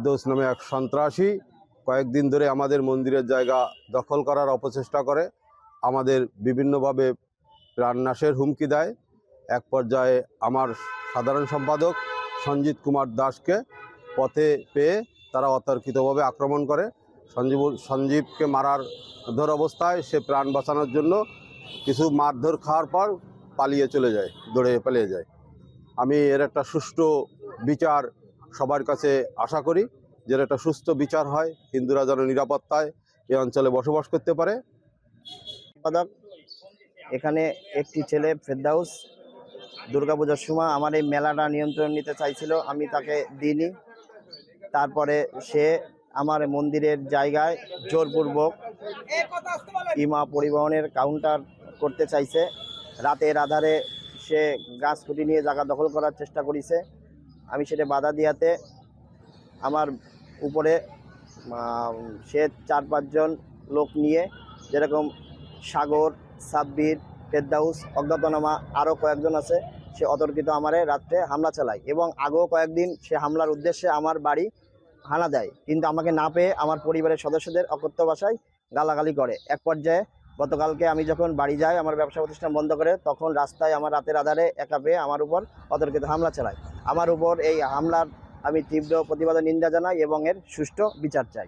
ফেরদৌস নামে এক সন্ত্রাসী কয়েকদিন ধরে আমাদের মন্দিরের জায়গা দখল করার অপচেষ্টা করে, আমাদের বিভিন্নভাবে প্রাণনাশের হুমকি দেয়। এক পর্যায়ে আমার সাধারণ সম্পাদক সঞ্জিত কুমার দাসকে পথে পেয়ে তারা অতর্কিতভাবে আক্রমণ করে। সঞ্জীবকে মারার ধর অবস্থায় সে প্রাণ বাঁচানোর জন্য কিছু মারধর খাওয়ার পর দৌড়ে পালিয়ে যায়। আমি এর একটা সুষ্ঠু বিচার সবার কাছে আশা করি, যে একটা সুস্থ বিচার হয়, হিন্দুরা যেন নিরাপত্তায় এই অঞ্চলে বসবাস করতে পারে। সম্পাদক, এখানে একটি ছেলে ফেরদাউস দুর্গাপূজার সময় আমার এই মেলাটা নিয়ন্ত্রণ নিতে চাইছিল, আমি তাকে দিইনি। তারপরে সে আমার মন্দিরের জায়গায় জোরপূর্বক ইমা পরিবহনের কাউন্টার করতে চাইছে। রাতের আধারে সে গাছ কুটি নিয়ে জায়গা দখল করার চেষ্টা করেছে। আমি সেটা বাধা দিয়াতে আমার উপরে সে 4-5 জন লোক নিয়ে, যেরকম সাগর, সাব্বির, ফেরদাউস, অজ্ঞাতনামা আরও কয়েকজন আছে, সে অতর্কিত আমারে রাত্রে হামলা চালায় এবং আগেও কয়েকদিন সে হামলার উদ্দেশ্যে আমার বাড়ি হানা দেয়, কিন্তু আমাকে না পেয়ে আমার পরিবারের সদস্যদের অকথ্য ভাষায় গালাগালি করে। এক পর্যায়ে গতকালকে আমি যখন বাড়ি যাই আমার ব্যবসা প্রতিষ্ঠান বন্ধ করে, তখন রাস্তায় আমার রাতের আধারে একা পেয়ে আমার উপর অতর্কিত হামলা চালায়। আমার উপর এই হামলার আমি তীব্র প্রতিবাদ নিন্দা জানাই এবং এর সুষ্ঠু বিচার চাই।